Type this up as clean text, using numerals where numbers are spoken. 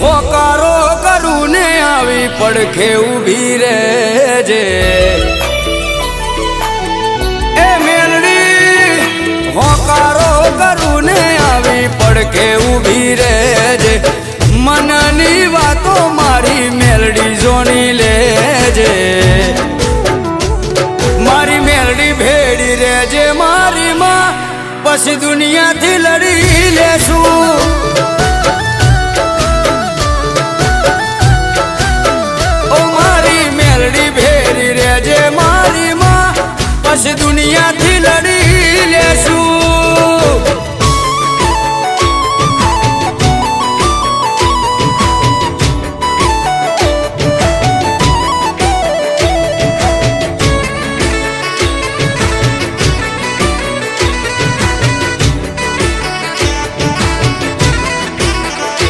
હોકારો કરું ને આવી પડખે ઊભી રહેજે એ મેલડી હોકારો કરું ને આવી પડખે ઊભી રહેજે મનની વાતો મારી મેલડી જોણી લેજે મારી મેલડી ભેડી રહેજે મારી માં પછી દુનિયાથી લડી લેશું